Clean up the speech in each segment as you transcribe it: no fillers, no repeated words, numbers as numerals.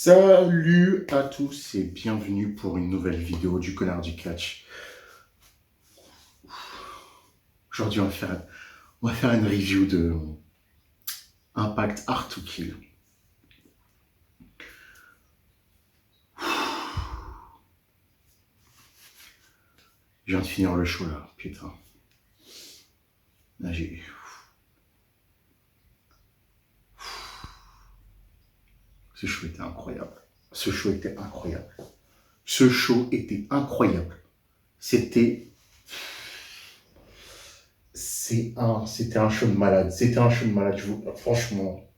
Salut à tous et bienvenue pour une nouvelle vidéo du Connard du Catch. Aujourd'hui, on va faire une review de Impact Hard to Kill. Je viens de finir le show là, putain. Là, Ce show était incroyable. Ce show était incroyable. Ce show était incroyable. C'était un show de malade. C'était un show de malade. Franchement,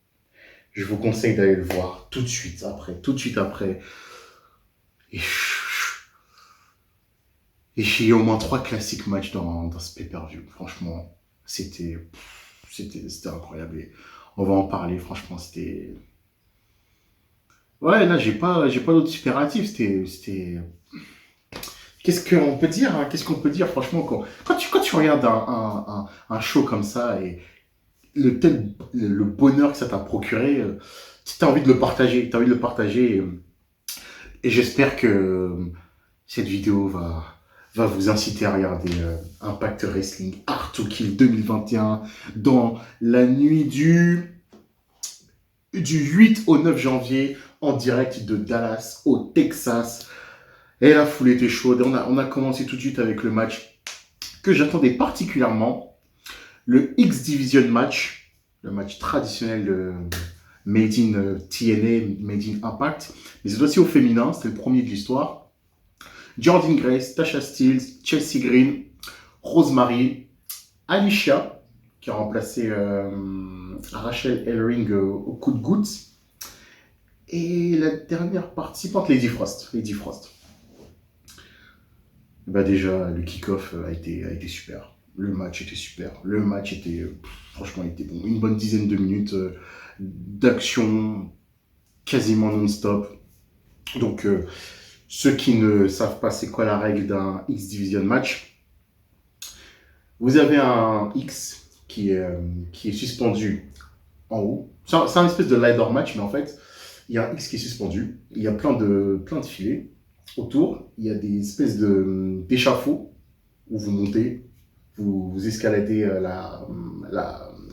je vous conseille d'aller le voir tout de suite après. Tout de suite après. Et j'ai eu au moins 3 classiques matchs dans ce pay-per-view. Franchement, c'était incroyable. Et on va en parler. Franchement, c'était. Ouais, là, j'ai pas d'autres superlatifs. Qu'est-ce qu'on peut dire, hein? Qu'est-ce qu'on peut dire, franchement, quand tu regardes un show comme ça et le bonheur que ça t'a procuré, tu as envie de le partager. T'as envie de le partager. Et j'espère que cette vidéo va vous inciter à regarder Impact Wrestling Hard to Kill 2021 dans la nuit du 8 au 9 janvier en direct de Dallas au Texas. Et la foule était chaude. On a commencé tout de suite avec le match que j'attendais particulièrement. Le X-Division match, le match traditionnel de Made in TNA, Made in Impact. Mais c'est aussi au féminin, c'était le premier de l'histoire. Jordynne Grace, Tasha Steelz, Chelsea Green, Rosemary, Alicia, qui a remplacé Rachel Ellering au coup de goutte. Et la dernière participante, Lady Frost. Bah déjà, le kick-off a été super. Le match était super. Le match était, franchement, il était bon. Une bonne dizaine de minutes d'action quasiment non-stop. Donc, ceux qui ne savent pas c'est quoi la règle d'un X-Division match, vous avez un X qui est suspendu en haut. C'est un espèce de ladder match, mais en fait, il y a un X qui est suspendu. Il y a plein de filets autour. Il y a des espèces d'échafauds où vous montez, vous escaladez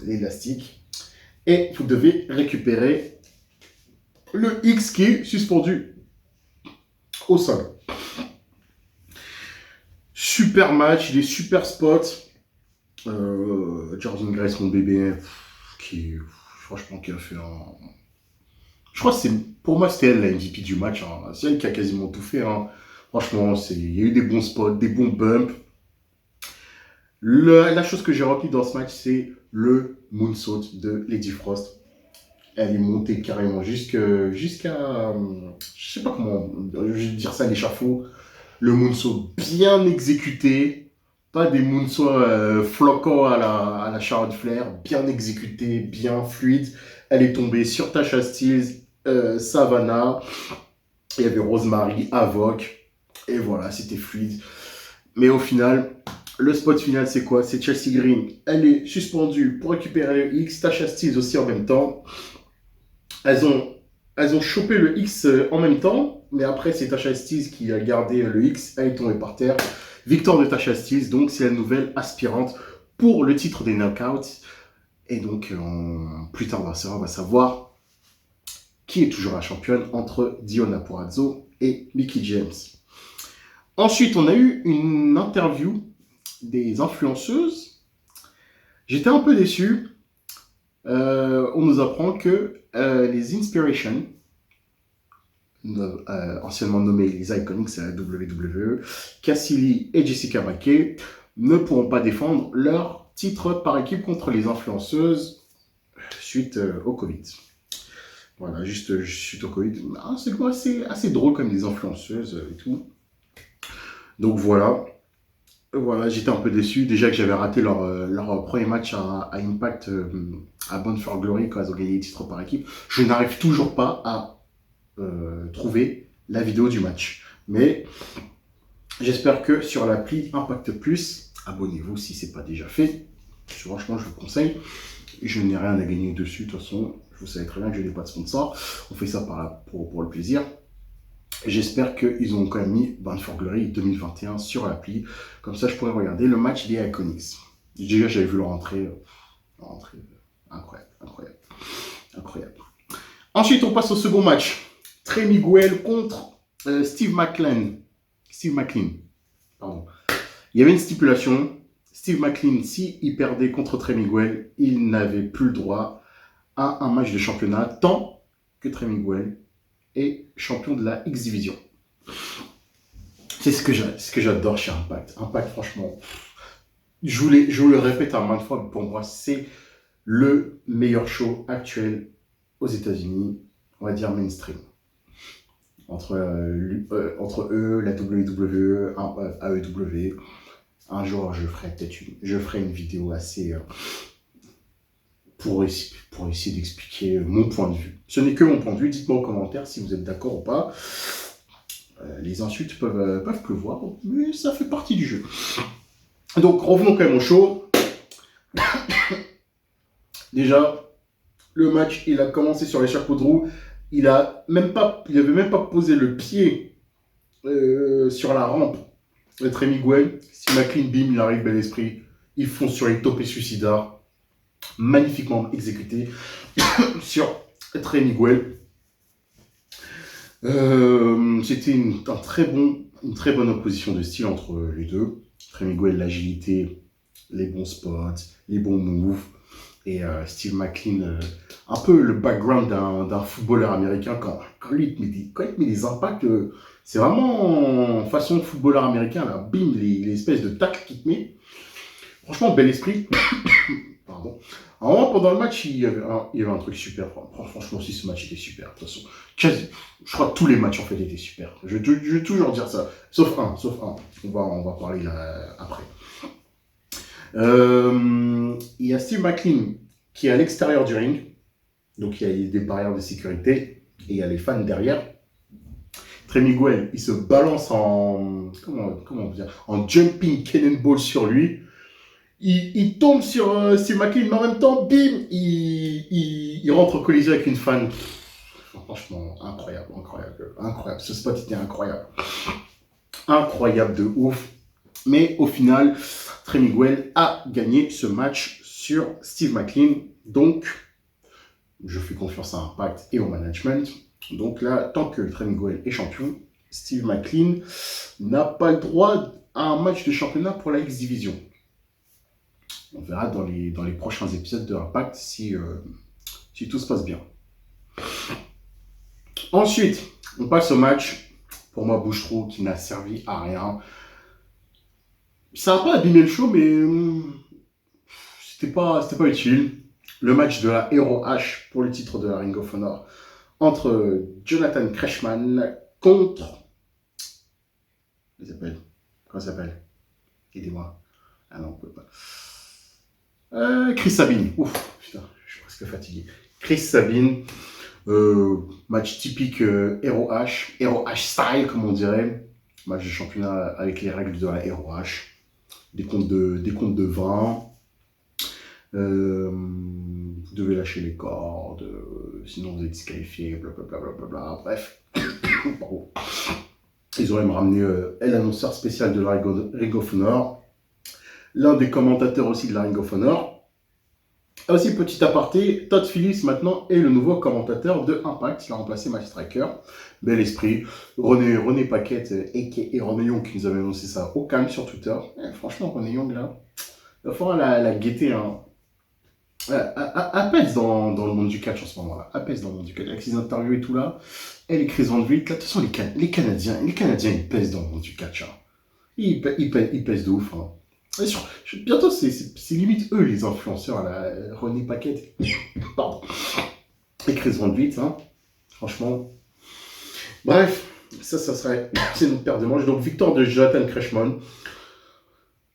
l'élastique et vous devez récupérer le X qui est suspendu au sol. Super match, des super spots. Jordynne Grace, mon bébé, franchement, qui a fait un. Je crois que pour moi, c'était elle la MVP du match. Hein. C'est elle qui a quasiment tout fait. Hein. Franchement, il y a eu des bons spots, des bons bumps. La chose que j'ai retenu dans ce match, c'est le moonsault de Lady Frost. Elle est montée carrément jusqu'à, je sais pas comment je vais dire ça, l'échafaud. Le moonsault bien exécuté, pas des moonsauts floquants à la Charlotte Flair, bien exécuté, bien fluide. Elle est tombée sur Tasha Steelz, Savannah, il y avait Rosemary, Avoc, et voilà, c'était fluide. Mais au final, le spot final, c'est quoi? C'est Chelsea Green. Elle est suspendue pour récupérer le X. Tasha Steelz aussi en même temps. Elles ont chopé le X en même temps. Mais après, c'est Tasha Steelz qui a gardé le X. Elle est tombée par terre. Victoire de Tasha Steelz. Donc, c'est la nouvelle aspirante pour le titre des Knockouts. Et donc, plus tard dans la soirée, on va savoir qui est toujours la championne entre Deonna Purrazzo et Mickie James. Ensuite, on a eu une interview des influenceuses. J'étais un peu déçu. On nous apprend que les Inspiration, anciennement nommées les Iconics à la WWE, Cassie Lee et Jessica Mackey, ne pourront pas défendre leur titre par équipe contre les influenceuses suite au Covid. Voilà, juste suite au Covid. C'est assez drôle comme les influenceuses et tout. Donc voilà. Voilà, j'étais un peu déçu. Déjà que j'avais raté leur premier match à Impact à Bound for Glory quand elles ont gagné les titres par équipe. Je n'arrive toujours pas à trouver la vidéo du match. Mais j'espère que sur l'appli Impact Plus, abonnez-vous si ce n'est pas déjà fait. Franchement, je vous conseille. Je n'ai rien à gagner dessus. De toute façon, je Vous savez très bien que je n'ai pas de sponsor. On fait ça pour le plaisir. J'espère qu'ils ont quand même mis Bound for Glory 2021 sur l'appli. Comme ça, je pourrais regarder le match des Iconics. Déjà, j'avais vu leur entrée. Incroyable, incroyable, incroyable. Ensuite, on passe au second match. Trey Miguel contre Steve McLean. Steve McLean. Pardon. Il y avait une stipulation. Steve McLean, s'il perdait contre Trey Miguel, il n'avait plus le droit à un match de championnat tant que Trey Miguel est champion de la X-Division. C'est ce que j'adore chez Impact. Impact, franchement, je vous le répète à maintes fois, pour moi, c'est le meilleur show actuel aux États-Unis, on va dire mainstream. Entre eux, la WWE, AEW. Un jour, je ferai une vidéo assez pour essayer d'expliquer mon point de vue. Ce n'est que mon point de vue. Dites-moi en commentaire si vous êtes d'accord ou pas. Les insultes peuvent pleuvoir, mais ça fait partie du jeu. Donc, revenons quand même au show. Déjà, le match, il a commencé sur les chapeaux de roue. Il avait même pas posé le pied sur la rampe. Trey Miguel, si McLean, bim, il arrive, bel esprit. Ils font sur les topés suicidaires. Magnifiquement exécuté sur Trey Miguel. C'était une très bonne opposition de style entre les deux. Trey Miguel, l'agilité, les bons spots, les bons moves. Et Steve McLean, un peu le background d'un footballeur américain. Quand il met des impacts, c'est vraiment façon footballeur américain. Là, bim, les espèces de tacles qu'il te met. Franchement, bel esprit. Pardon. Alors, pendant le match, il y avait un truc super. Franchement, si ce match était super. De toute façon, je crois que tous les matchs en fait étaient super. Je vais toujours dire ça. Sauf un. On va parler là, après. Il y a Steve McLean qui est à l'extérieur du ring. Donc, il y a des barrières de sécurité. Et il y a les fans derrière. Trey Miguel, il se balance en jumping cannonball sur lui. Il tombe sur Steve McLean, mais en même temps, bim, il rentre en collision avec une fan. Franchement, incroyable. Ce spot était incroyable. Incroyable de ouf. Mais au final, Trey Miguel a gagné ce match sur Steve McLean. Donc, je fais confiance à Impact et au management. Donc là, tant que Trey Miguel est champion, Steve McLean n'a pas le droit à un match de championnat pour la X-Division. On verra dans les prochains épisodes de Impact si tout se passe bien. Ensuite, on passe au match, pour moi, Bouche-Trou, qui n'a servi à rien. Ça n'a pas abîmé le show, mais c'était pas utile. Le match de la Hero H pour le titre de la Ring of Honor entre Jonathan Kreshman contre... Comment ça s'appelle? Aidez-moi. Ah non, on peut pas. Chris Sabin. Ouf, putain, je suis presque fatigué. Chris Sabin. Match typique Hero H style, comme on dirait. Match de championnat avec les règles de la Hero H. Des comptes de 20. Vous devez lâcher les cordes, sinon vous êtes disqualifié, blablabla. Bref. Ils auraient me ramené l'annonceur spécial de la Ring of Honor. L'un des commentateurs aussi de la Ring of Honor. Aussi, petit aparté, Todd Phillips maintenant est le nouveau commentateur de Impact. Il a remplacé Matt Striker. Bel esprit. René Paquette, a.k.a. René Young, qui nous avait annoncé ça au calme sur Twitter. Franchement, René Young, là, il va falloir la guetter. Hein. Elle pèse dans le monde du catch en ce moment-là. Elle pèse dans le monde du catch. Avec ses interviews et tout là. Elle est Chris Van Vliet. De toute façon, les Canadiens, ils pèsent dans le monde du catch. Hein. Ils pèsent de ouf. Hein. Bientôt, c'est limite eux les influenceurs, là, René Paquette, pardon, et Chris Van Vliet, hein. Franchement. Bref, c'est notre paire de manches. Donc, victoire de Jonathan Kreshman.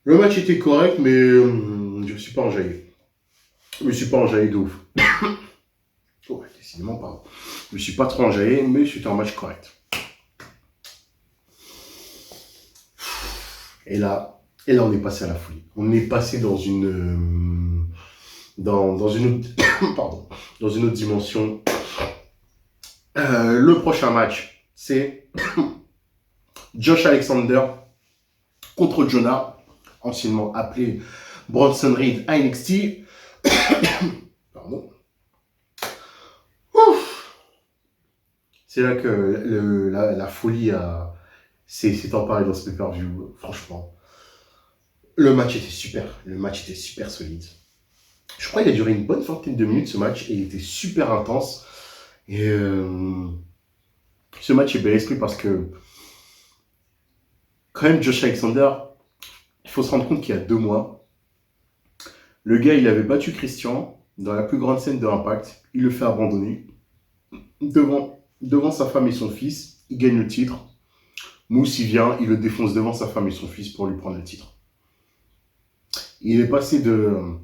Le match était correct, mais je me suis pas enjaillé. De ouf. Oh, décidément, pardon. Je me suis pas trop enjaillé, mais c'était un match correct. Et là, on est passé à la folie. On est passé dans une dans une autre, pardon, dans une autre dimension. Le prochain match, c'est Josh Alexander contre Jonah, anciennement appelé Bronson Reed à NXT. Pardon. Ouf. C'est là que la folie s'est emparée dans ce pay-per-view, franchement. Le match était super. Le match était super solide. Je crois qu'il a duré une bonne vingtaine de minutes, ce match, et il était super intense. Et ce match est bel esprit parce que, quand même, Josh Alexander, il faut se rendre compte qu'il y a 2 mois, le gars, il avait battu Christian dans la plus grande scène de Impact. Il le fait abandonner devant sa femme et son fils. Il gagne le titre. Moose, il vient, il le défonce devant sa femme et son fils pour lui prendre le titre. Il est passé de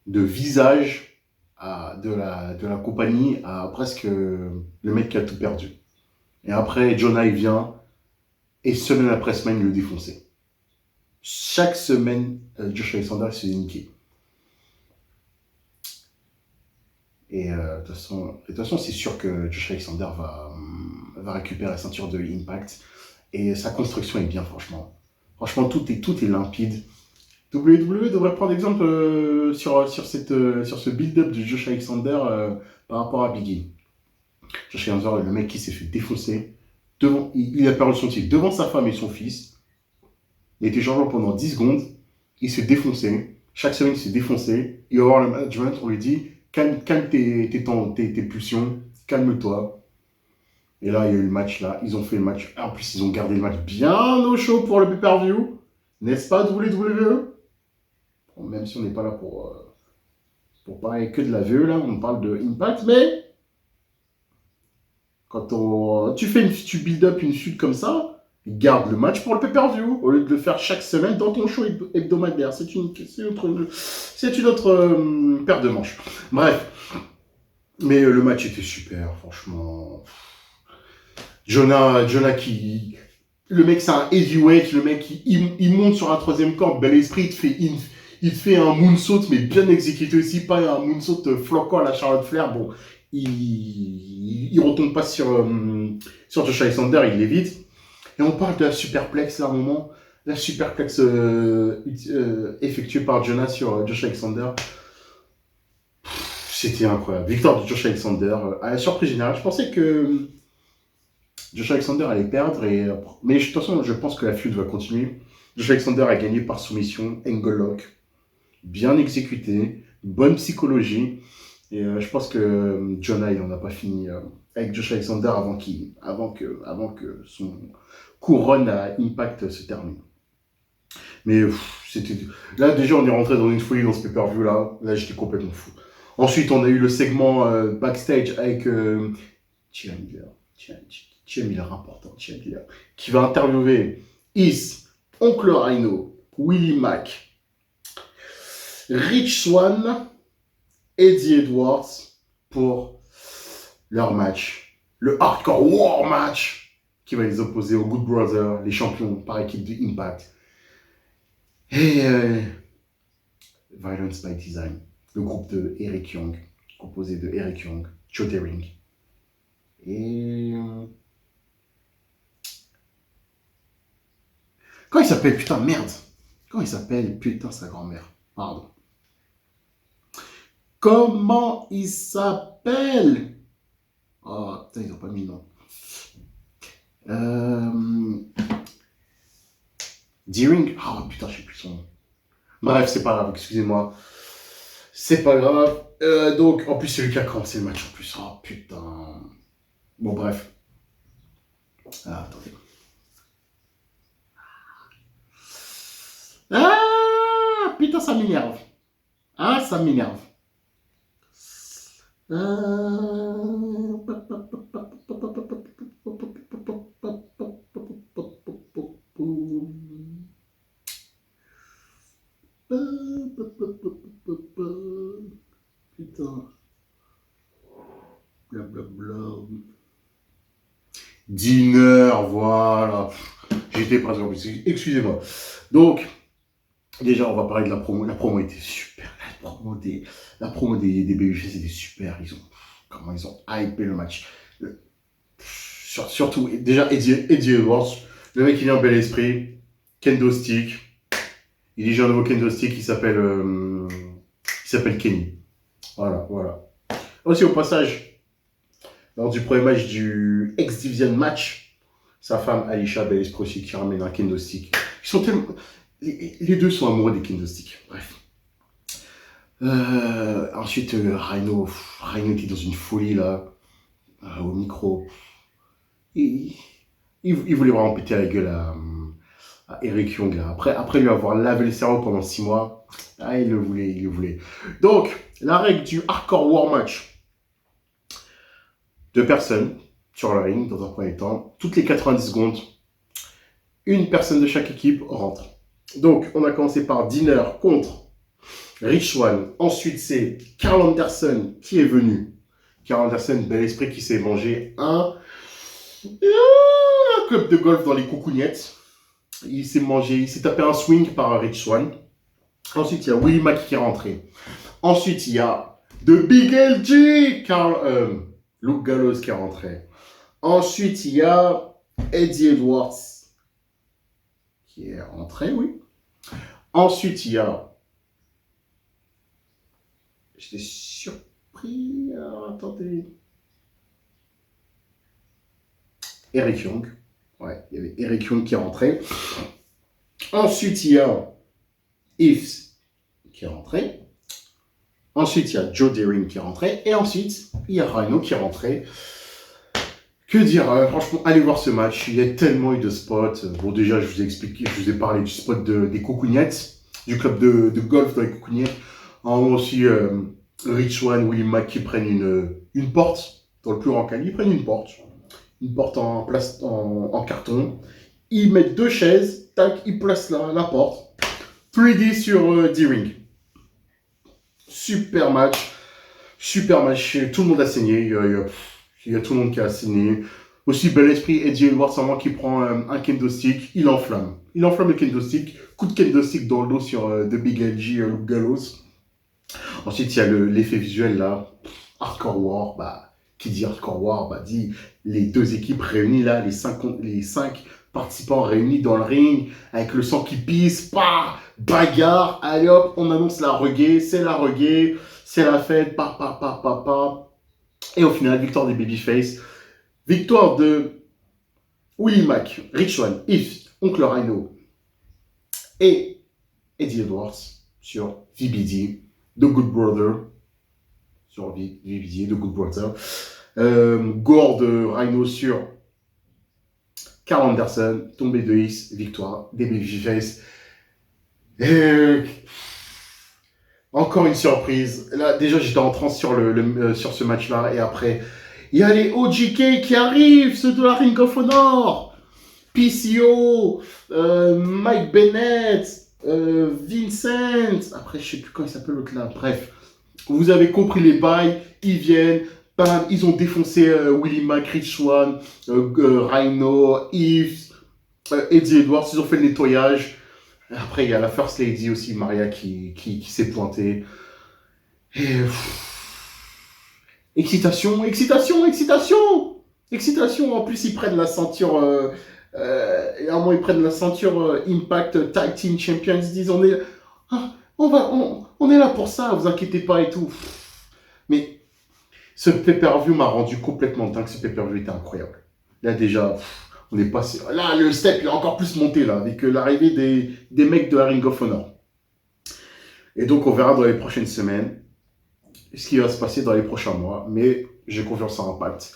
visage de la compagnie à presque le mec qui a tout perdu. Et après, Jonah, il vient, et semaine après semaine, il le défonçait. Chaque semaine, Josh Alexander se niqué. Et de toute façon, c'est sûr que Josh Alexander va récupérer la ceinture de Impact. Et sa construction est bien, franchement. Franchement, tout est limpide. WWE devrait prendre exemple sur ce build-up de Josh Alexander par rapport à Biggie. Josh Alexander, le mec qui s'est fait défoncer. Il a perdu son titre devant sa femme et son fils. Il a été champion pendant 10 secondes. Il s'est défoncé. Chaque semaine, il s'est défoncé. Il va voir le management, on lui dit calme tes pulsions, calme-toi. Et là, il y a eu le match là. Ils ont fait le match. En plus, ils ont gardé le match bien au chaud pour le pay-per-view. N'est-ce pas, WWE? Même si on n'est pas là pour parler que de la VE, là, on parle de Impact, mais quand tu build up une suite comme ça, garde le match pour le pay-per-view, au lieu de le faire chaque semaine dans ton show hebdomadaire. C'est une autre paire de manches. Bref. Mais le match était super, franchement. Jonah qui... Le mec, c'est un heavyweight. Le mec, il monte sur un troisième corps. Bel esprit, il te fait un moonsault, mais bien exécuté aussi. Pas un moonsault floquant à la Charlotte Flair. Bon, il retombe pas sur Josh Alexander, il l'évite. Et on parle de la superplex, là, à un moment. La superplex effectuée par Jonah sur Josh Alexander. C'était incroyable. Victoire de Josh Alexander. À la surprise générale, je pensais que Josh Alexander allait perdre. Mais de toute façon, je pense que la feud va continuer. Josh Alexander a gagné par soumission. Angle lock. Bien exécuté. Bonne psychologie. Et je pense que Jonah, il n'en a pas fini avec Josh Alexander avant que son couronne à Impact se termine. Mais c'était... Là, déjà, on est rentré dans une folie dans ce pay-per-view là. Là, j'étais complètement fou. Ensuite, on a eu le segment backstage avec Chia Miller, important, Chia Miller, qui va interviewer Is, Oncle Rhino, Willie Mack, Rich Swann, Eddie Edwards pour leur match, le Hardcore War Match, qui va les opposer aux Good Brothers, les champions par équipe de Impact. Et Violence by Design, le groupe de Eric Young, composé de Eric Young, Joe Daring. Et... Comment il s'appelle? Putain, merde. Comment il s'appelle? Putain, sa grand-mère. Pardon. Comment il s'appelle? Oh, putain, ils n'ont pas mis le nom. Deering? Oh, putain, je sais plus son nom. Bref, c'est pas grave, excusez-moi. C'est pas grave. Donc, en plus, c'est lui qui a commencé le match en plus. Oh, putain. Bon, bref. Ah, attendez. Ah, putain, ça m'énerve. Ah, ça m'énerve. Putain. Blablabla. Dîner, voilà. J'étais présent. Excusez-moi. Donc, Déjà, on va parler de la promo. La promo était super. La promo des Babyface était super. Comment ils ont hypé le match. Surtout, déjà, Eddie Edwards. Le mec, il est en bel esprit. Kendo Stick. Il est un nouveau Kendo Stick qui s'appelle Kenny. Voilà, voilà. Aussi, au passage, lors du premier match du X-Division match, sa femme Alicia Bel Esprit aussi qui ramène un Kendo Stick. Ils sont tellement. Les deux sont amoureux des Kendo Stick. Bref. Ensuite, Rhino qui est dans une folie là, au micro. Il voulait vraiment péter la gueule à Eric Young là. Après lui avoir lavé le cerveau pendant 6 mois, il le voulait, il le voulait. Donc, la règle du Hardcore War Match. 2 personnes sur le ring dans un premier temps. Toutes les 90 secondes, une personne de chaque équipe rentre. Donc, on a commencé par Dinner contre Rich Swann. Ensuite, c'est Carl Anderson qui est venu. Carl Anderson, bel esprit, qui s'est mangé un club de golf dans les coucougnettes. Il s'est tapé un swing par Rich Swann. Ensuite, il y a Willie Mack qui est rentré. Ensuite, il y a The Big LG, Luke Gallows qui est rentré. Ensuite, il y a Eddie Edwards qui est rentré, oui. Ensuite, il y a... J'étais surpris... Alors, attendez... Eric Young. Ouais, il y avait Eric Young qui est rentré. Ensuite, il y a Eves qui est rentré. Ensuite, il y a Joe Deering qui est rentré. Et ensuite, il y a Rhino qui est rentré. Que dire, franchement, allez voir ce match. Il y a tellement eu de spots. Bon, déjà, je vous ai expliqué, je vous ai parlé du spot des coucougnettes, du club de golf dans les coucougnettes. En haut aussi, Rich Swann, Willie Mack qui prennent une porte. Dans le plus grand calibre, ils prennent une porte. Une porte en carton. Ils mettent 2 chaises. Tac, ils placent la porte. 3D sur D-Ring. Super match. Super match. Tout le monde a saigné. Il y a tout le monde qui a saigné. Aussi, bel esprit, Eddie Edwards, qui prend un kendo stick. Il enflamme. Il enflamme le kendo stick. Coup de kendo stick dans le dos sur The Big LG, Luke Gallows. Ensuite, il y a l'effet visuel là. Hardcore War. Bah, qui dit Hardcore War, bah, dit les 2 équipes réunies là. Les 5 participants réunis dans le ring. Avec le sang qui pisse. Bah, bagarre. Allez hop, on annonce la reggae. C'est la reggae. C'est la fête. Et au final, victoire des Babyface. Victoire de Willie Mack, Rich Swann, If, Oncle Rhino et Eddie Edwards sur VBD, The Good Brother. Sur VBD, The Good Brother. Gore de Rhino sur Carl Anderson, tombé de X, victoire des Babyface. Encore une surprise. Là, déjà, j'étais en transe sur ce match-là. Et après, il y a les OGK qui arrivent, ceux de la Ring of Honor. PCO, Mike Bennett, Vincent. Après, je sais plus comment il s'appelle l'autre là. Bref, vous avez compris les bails. Ils viennent. Bam, ils ont défoncé Willie Mack, Rich Swann, Rhino, Yves, Eddie Edwards. Ils ont fait le nettoyage. Après, il y a la First Lady aussi, Maria, qui s'est pointée. Et... Excitation. En plus, ils prennent la ceinture... et à un moment, ils prennent la ceinture Impact Tag Team Champions. Ils disent, on est là pour ça, vous inquiétez pas et tout. Mais ce pay-per-view m'a rendu complètement dingue. Ce pay-per-view était incroyable. Là, déjà... On est passé. Là, le step, il a encore plus monté, là, avec l'arrivée des mecs de la Ring of Honor. Et donc, on verra dans les prochaines semaines ce qui va se passer dans les prochains mois. Mais j'ai confiance en Impact.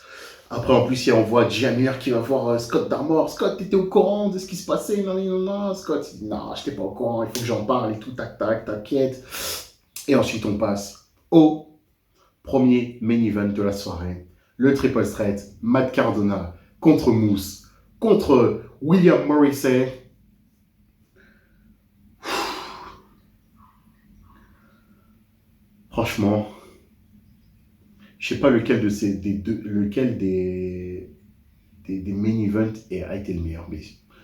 Après, en plus, on voit Jamir qui va voir Scott D'Armor. Scott, t'étais au courant de ce qui se passait? Non. Scott, il dit, non, j'étais pas au courant. Il faut que j'en parle et tout. Tac, t'inquiète. Et ensuite, on passe au premier main event de la soirée. Le Triple Threat. Matt Cardona contre Moose. Contre William Morrissey. Franchement, je sais pas lequel des main events a été le meilleur. Mais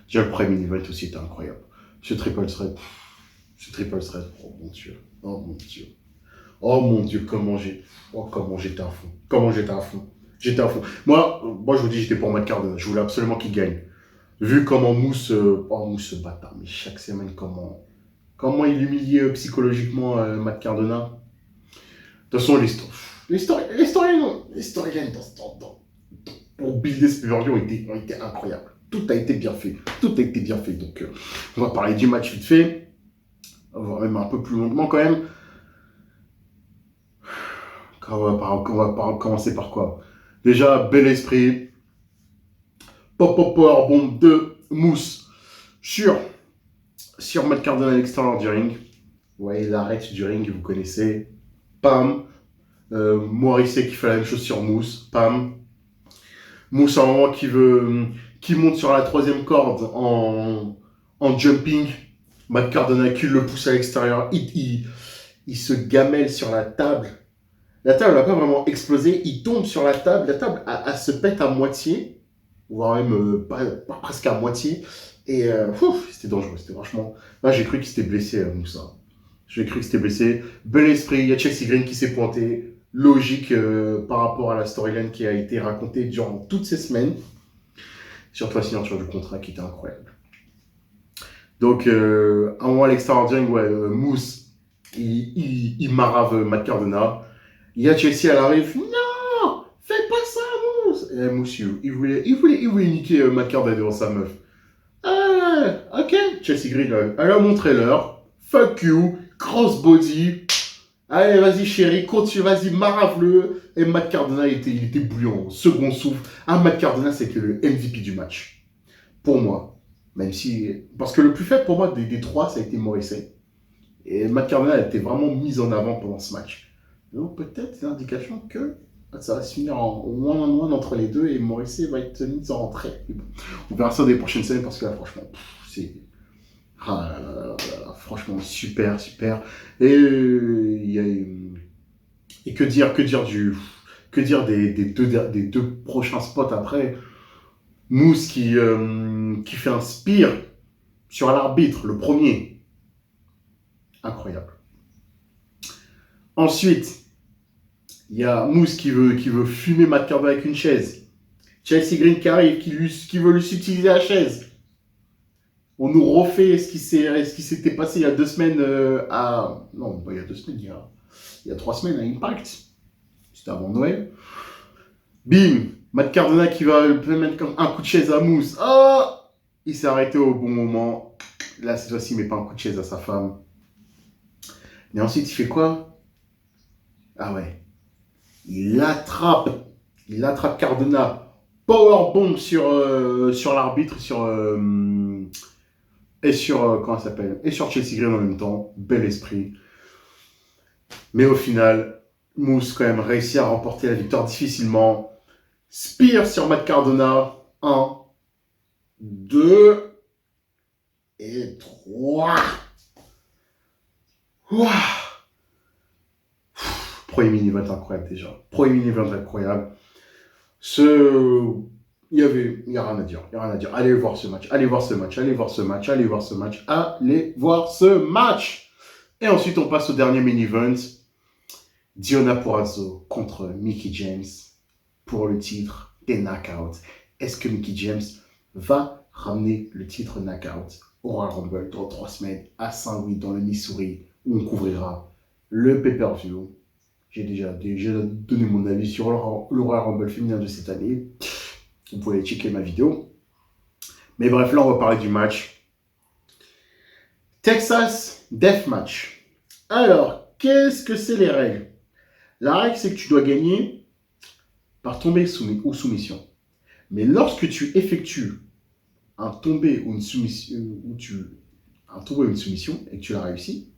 déjà, le premier main event aussi était incroyable. Ce triple threat. Ce triple threat, oh mon Dieu. Oh mon Dieu. Oh mon Dieu, comment j'étais à fond. Comment j'étais à fond. J'étais à fond. Moi, je vous dis, j'étais pour Matt Cardona. Je voulais absolument qu'il gagne. Vu comment Moose, Moose se bâtard, mais chaque semaine, comment il humilie psychologiquement Matt Cardona. De toute façon, les storylines pour builder ce pay-per-view ont été incroyables. Tout a été bien fait. Tout a été bien fait. Donc, on va parler du match vite fait. On va même un peu plus longuement quand même. On va commencer par quoi? Déjà, bel esprit. Pop power bomb de Moose sur Matt Cardona à l'extérieur du ring. Vous voyez l'arrêt du ring, vous connaissez. Pam. Morrissey qui fait la même chose sur Moose. Pam. Moose à un moment qui monte sur la troisième corde en jumping. Matt Cardona qui le pousse à l'extérieur. Il se gamelle sur la table. La table n'a pas vraiment explosé. Il tombe sur la table. La table elle se pète à moitié. Voire même pas presque à moitié. Et c'était dangereux. C'était franchement. Là, j'ai cru qu'il s'était blessé, Moussa. J'ai cru qu'il s'était blessé. Bel esprit. Il y a Chelsea Green qui s'est pointé. Logique par rapport à la storyline qui a été racontée durant toutes ces semaines. Surtout la signature du contrat qui était incroyable. Donc, à un moment à l'extérieur du ring, Moose, il marave Matt Cardona. Il y a Chelsea, elle arrive. Non, fais pas ça, Moose. Et Moose, il voulait niquer Matt Cardona devant sa meuf. Ah, ok. Chelsea Green, elle a montré l'heure. Fuck you, crossbody. Allez, vas-y, chérie, continue, vas-y, marave-le. Et Matt Cardona, il était bouillant, second souffle. Ah, Matt Cardona, c'était le MVP du match. Pour moi. Même si. Parce que le plus faible pour moi des trois, ça a été Morrissey. Et Matt Cardona était vraiment mis en avant pendant ce match. Donc peut-être c'est l'indication que ça va se finir en one-on-one entre les deux et Morrissey va être mis en retrait. Bon, on verra ça des prochaines semaines parce que là, franchement, c'est. Ah là là là là, franchement, super, super. Et, et que dire des deux prochains spots après. Moose qui fait un spear sur l'arbitre, le premier. Incroyable. Ensuite, il y a Moose qui veut fumer Matt Cardona avec une chaise. Chelsea Green qui arrive, qui veut lui subtiliser la chaise. On nous refait ce qui s'était passé il y a 2 semaines Non, pas il y a 2 semaines, il y a 3 semaines à Impact. C'était avant Noël. Bim, Matt Cardona qui va mettre comme un coup de chaise à Moose. Oh, il s'est arrêté au bon moment. Là, cette fois-ci, il met pas un coup de chaise à sa femme. Et ensuite, il fait quoi? Ah ouais. Il attrape Cardona. Powerbomb sur l'arbitre, et sur comment ça s'appelle? Et sur Chelsea Green en même temps. Bel esprit. Mais au final, Moose quand même réussit à remporter la victoire difficilement. Spear sur Matt Cardona. 1, 2 et 3. Ouah. Premier mini-event incroyable déjà. Premier mini-event incroyable. Il y a rien à dire. Allez voir ce match. Et ensuite, on passe au dernier mini-event. Diona Purrazzo contre Mickie James pour le titre des Knockouts. Est-ce que Mickie James va ramener le titre Knockout au Royal Rumble dans 3 semaines à Saint-Louis, dans le Missouri, où on couvrira le pay-per-view? J'ai déjà donné mon avis sur le Royal Rumble féminin de cette année. Vous pouvez checker ma vidéo. Mais bref, là, on va parler du match. Texas Deathmatch. Alors, qu'est-ce que c'est les règles? La règle, c'est que tu dois gagner par tombée ou soumission. Mais lorsque tu effectues un tombé ou une soumission, et que tu l'as réussi,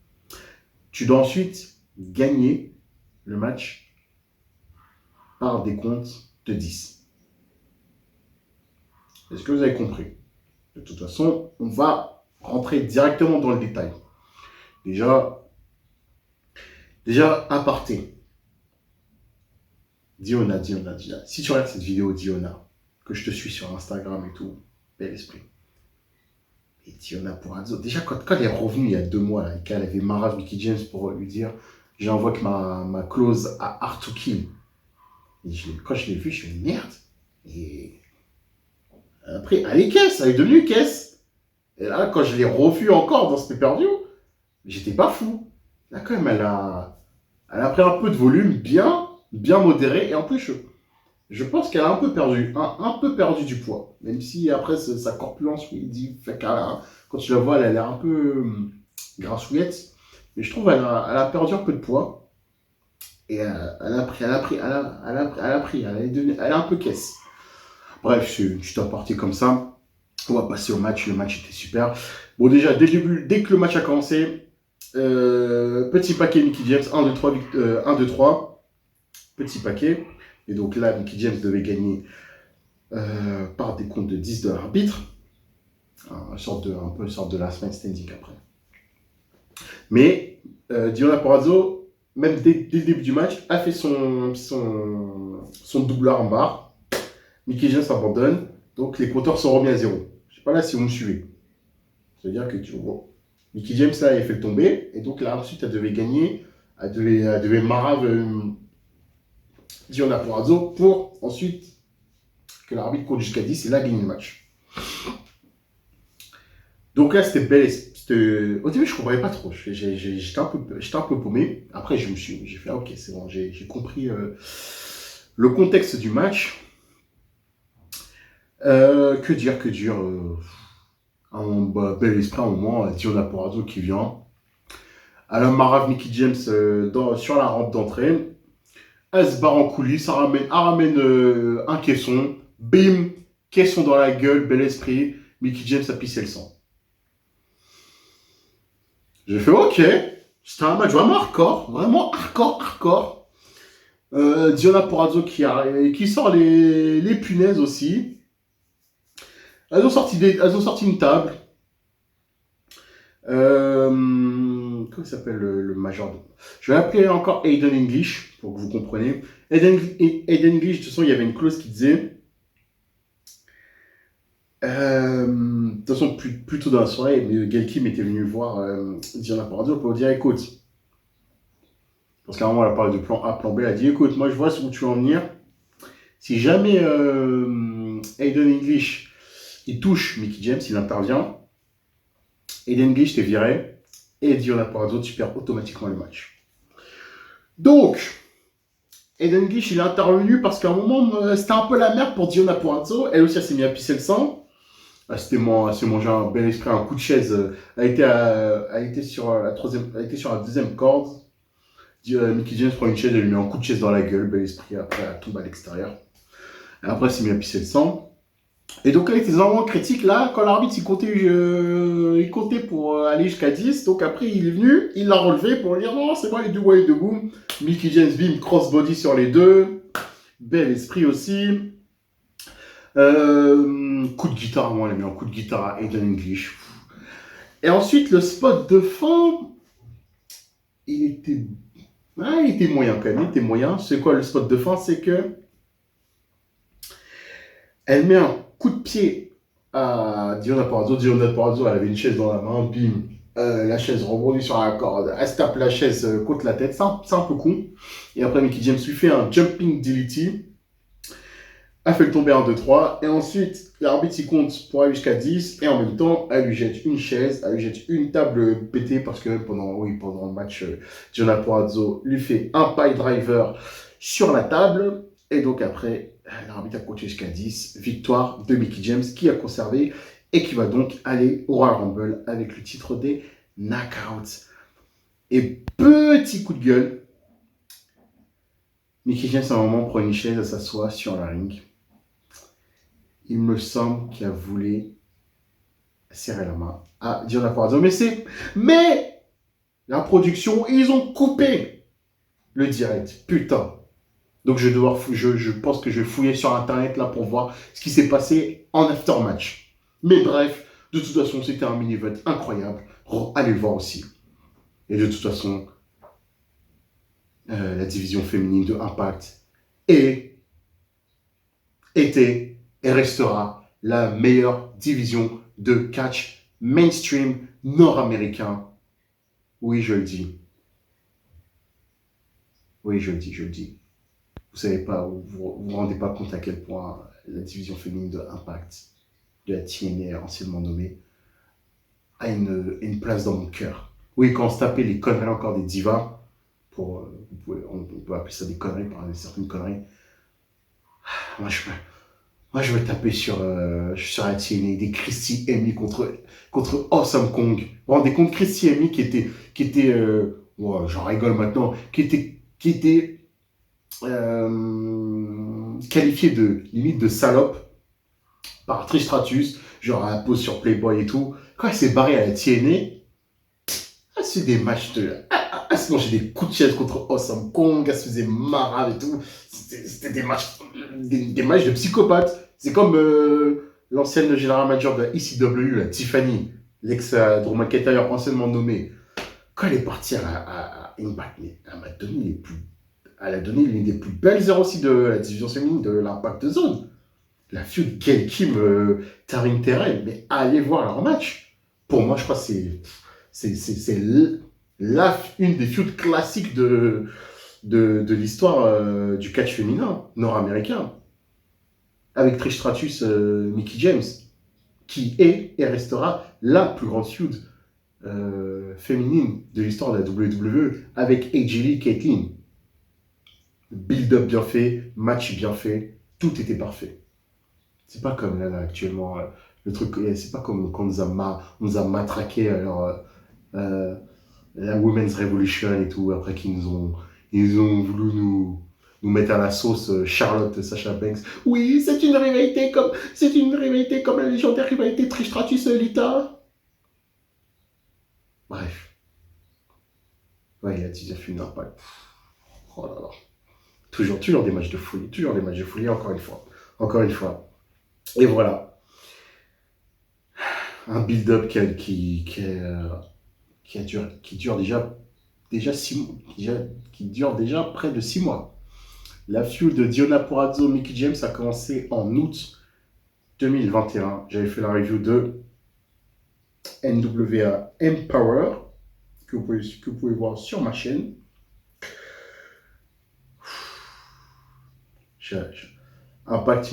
tu dois ensuite gagner le match par des comptes de 10. Est-ce que vous avez compris? De toute façon, on va rentrer directement dans le détail. Déjà, aparté. Diona. Si tu regardes cette vidéo, Diona, que je te suis sur Instagram et tout, bel esprit. Et Diona Purrazzo, déjà quand elle est revenue il y a 2 mois, là, et qu'elle avait Mara Mickey James pour lui dire j'invoque ma clause à Hard to Kill. Et quand je l'ai vu, je me suis dit merde. Et après, elle est caisse, elle est devenue caisse. Et là, quand je l'ai revu encore dans ce pay-per-view, j'étais pas fou. Là, quand même, elle a pris un peu de volume bien modéré. Et en plus, je pense qu'elle a un peu perdu du poids. Même si après, sa corpulence, oui, il dit, fait quand tu la vois, elle a l'air un peu grassouillette. Mais je trouve qu'elle a perdu un peu de poids. Et elle est un peu caisse. Bref, c'est une petite aparté comme ça. On va passer au match. Le match était super. Bon, déjà, dès le début, dès que le match a commencé, petit paquet Mickey James, 1, 2, 3, 1, 2, 3. Petit paquet. Et donc là, Mickey James devait gagner par des comptes de 10 de l'arbitre. Un peu une sorte de last man standing après. Mais Diona Purrazzo, même dès le début du match, a fait son doubleur en barre. Mickey James abandonne. Donc les compteurs sont remis à zéro. Je sais pas là si vous me suivez. C'est-à-dire que tu vois, Mickey James là, il fait le tomber. Et donc là, ensuite, elle devait gagner. Elle devait marave Diona Purrazzo pour ensuite que l'arbitre compte jusqu'à 10 et là, gagner le match. Donc là, c'était belle. Au début, je ne comprenais pas trop. J'étais un peu paumé. Après, j'ai fait, ah, ok, c'est bon, j'ai compris le contexte du match. Que dire. Bel esprit, à un moment, Diona Purrazzo qui vient. Elle a marave Mickey James sur la rampe d'entrée. Elle se barre en coulisses, elle ramène un caisson. Bim, caisson dans la gueule, bel esprit. Mickey James a pissé le sang. J'ai fait ok, c'était un match vraiment hardcore. Diona Purrazzo qui sort les punaises aussi. Elles ont sorti une table. Comment il s'appelle le major Je vais l'appeler encore Aiden English pour que vous compreniez. Aiden English, de toute façon, il y avait une clause qui disait. De toute façon, plus tôt dans la soirée, Gail Kim était venu voir Diona Purrazzo pour dire écoute. Parce qu'à un moment, elle a parlé de plan A, plan B. Elle a dit écoute, moi je vois où tu veux en venir. Si jamais Aiden English il touche Mickey James, il intervient. Aiden English t'es viré. Et Diona Purrazzo, tu perds automatiquement le match. Donc, Aiden English il est intervenu parce qu'à un moment, c'était un peu la merde pour Diona Purrazzo. Elle aussi, elle s'est mise à pisser le sang. Elle s'est mangé un bel esprit, un coup de chaise. Elle était sur la deuxième corde. Mickey James prend une chaise, elle lui met un coup de chaise dans la gueule, bel esprit, après elle tombe à l'extérieur. Et après, elle s'est mis à pisser le sang. Et donc, elle était vraiment critique là, quand l'arbitre il comptait pour aller jusqu'à 10. Donc, après, il est venu, il l'a relevé pour dire non, c'est moi les deux way de boom. Mickey James, bim, crossbody sur les deux. Bel esprit aussi. Coup de guitare, moi, elle a mis un coup de guitare à Aiden English. Et ensuite, le spot de fin, il était moyen quand même, il était moyen. C'est quoi le spot de fin? C'est que elle met un coup de pied à Diona Purrazzo. Diona Purrazzo, elle avait une chaise dans la main, bim, la chaise rebondit sur la corde, elle se tape la chaise contre la tête, c'est un peu con. Et après, Mickey James lui fait un jumping DDT. Elle fait le tomber 1, 2, 3. Et ensuite, l'arbitre il compte pour aller jusqu'à 10. Et en même temps, elle lui jette une chaise, elle lui jette une table pétée parce que pendant le match, Diona Purrazzo lui fait un pile driver sur la table. Et donc après, l'arbitre a compté jusqu'à 10. Victoire de Mickey James qui a conservé et qui va donc aller au Royal Rumble avec le titre des Knockouts. Et petit coup de gueule, Mickey James à un moment prend une chaise, elle s'assoit sur la ring. Il me semble qu'il a voulu serrer la main à Diona Purrazzo. Mais la production, ils ont coupé le direct. Putain. Donc je pense que je vais fouiller sur internet là pour voir ce qui s'est passé en aftermatch. Mais bref, de toute façon, c'était un mini-event incroyable. Allez le voir aussi. Et de toute façon, la division féminine de Impact était et restera la meilleure division de catch mainstream nord-américain. Oui, je le dis. Oui, je le dis, je le dis. Vous savez pas, vous rendez pas compte à quel point la division féminine de Impact, de la TNA anciennement nommée, a une place dans mon cœur. Oui, quand on se tapait les conneries encore des divas, on peut appeler ça des conneries, par certaines conneries. Moi, je me tapais sur la TNA des Christy Hemme contre Awesome Kong. Vous vous rendez compte, Christy Hemme ouais, j'en rigole maintenant, qui était qualifié de limite de salope par Trish Stratus, genre à la pause sur Playboy et tout. Quand elle s'est barrée à la TNA, c'est des matchs de. Elle se mangeait des coups de chaise contre Awesome Kong, elle se faisait marave et tout. C'était des matchs de psychopathes. C'est comme l'ancienne général manager de la ECW, la Tiffany, l'ex-Drew McIntyre anciennement nommée. Quand elle est partie à Impact, elle a donné l'une des plus belles heures aussi de la division féminine de l'Impact Zone. La feud Gail Kim, Taryn Terrell, mais allez voir leur match. Pour moi, je crois que c'est une des feuds classiques de l'histoire du catch féminin nord-américain. Avec Trish Stratus, Mickie James, qui est et restera la plus grande feud féminine de l'histoire de la WWE, avec AJ Lee, Caitlyn. Build-up bien fait, match bien fait, tout était parfait. C'est pas comme là actuellement, le truc, c'est pas comme quand on nous a matraqué la Women's Revolution et tout, après ils ont voulu nous mettre à la sauce Charlotte, Sasha Banks. Oui, c'est une rivalité comme la légendaire rivalité Trish Stratus et Lita. Bref, ouais, il y a déjà fait une impact. Oh là là. Toujours des matchs de folie, encore une fois. Et voilà, un build-up qui dure déjà 6 mois, qui dure déjà près de 6 mois. La feud de Diona Purrazzo, Mickie James a commencé en août 2021. J'avais fait la review de NWA Empower, que vous pouvez voir sur ma chaîne. Impact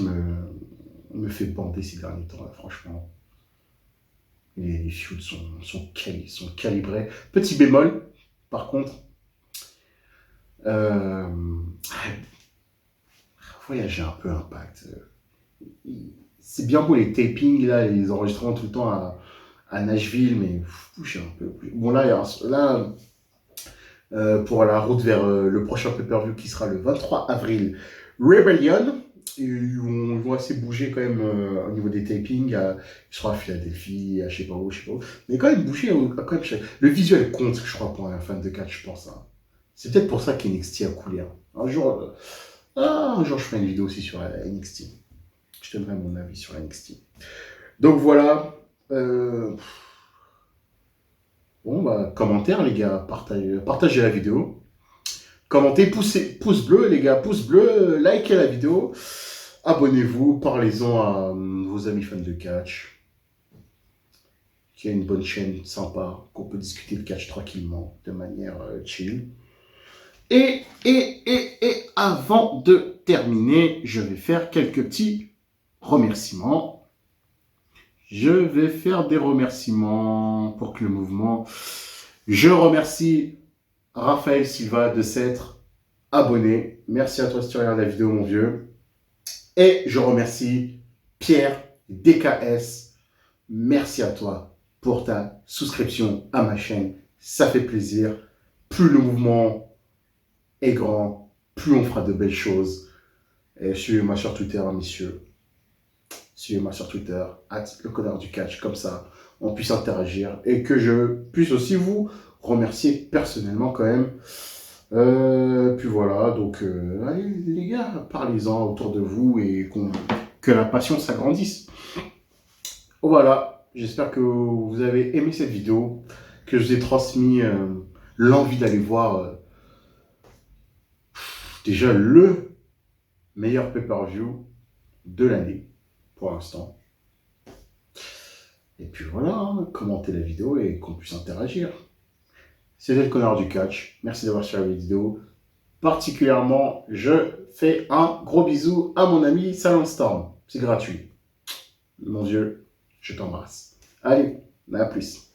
me fait bander ces derniers temps, là, franchement. Les feuds sont calibrés. Petit bémol, par contre, voyager un peu Impact. C'est bien beau les tapings, là, les enregistrements tout le temps à Nashville, mais bouger un peu. Bon, là pour la route vers le prochain pay-per-view qui sera le 23 avril, Rebellion. Ils vont assez bouger quand même au niveau des tapings. Ils seront à Philadelphie, à je sais pas où. Mais quand même bouger, quand même, le visuel compte, je crois, pour un fan de catch, je pense. Hein. C'est peut-être pour ça qu'NXT a coulé. Hein. Un jour, je ferai une vidéo aussi sur NXT. Je te donnerai mon avis sur NXT. Donc voilà. Bon, bah, commentaire, les gars. Partagez la vidéo. Commentez, pouce bleu, les gars. Pouce bleu, likez la vidéo. Abonnez-vous, parlez-en à vos amis fans de catch. Qui a une bonne chaîne sympa, qu'on peut discuter de catch tranquillement, de manière chill. Et avant de terminer, je vais faire quelques petits remerciements. Je vais faire des remerciements pour que le mouvement... Je remercie Raphaël Silva de s'être abonné. Merci à toi si tu regardes la vidéo, mon vieux. Et je remercie Pierre DKS. Merci à toi pour ta souscription à ma chaîne. Ça fait plaisir. Plus le mouvement est grand, plus on fera de belles choses. Et suivez-moi sur Twitter, messieurs. Suivez-moi sur Twitter, @leconnardducatch, comme ça, on puisse interagir et que je puisse aussi vous remercier personnellement quand même. Puis voilà, donc allez, les gars, parlez-en autour de vous et que la passion s'agrandisse. Voilà, j'espère que vous avez aimé cette vidéo, que je vous ai transmis l'envie d'aller voir déjà le meilleur pay-per-view de l'année pour l'instant. Et puis voilà, hein, commentez la vidéo et qu'on puisse interagir. C'était le connard du catch. Merci d'avoir suivi la vidéo. Particulièrement, je fais un gros bisou à mon ami Salon Storm. C'est gratuit. Mon Dieu, je t'embrasse. Allez, à plus.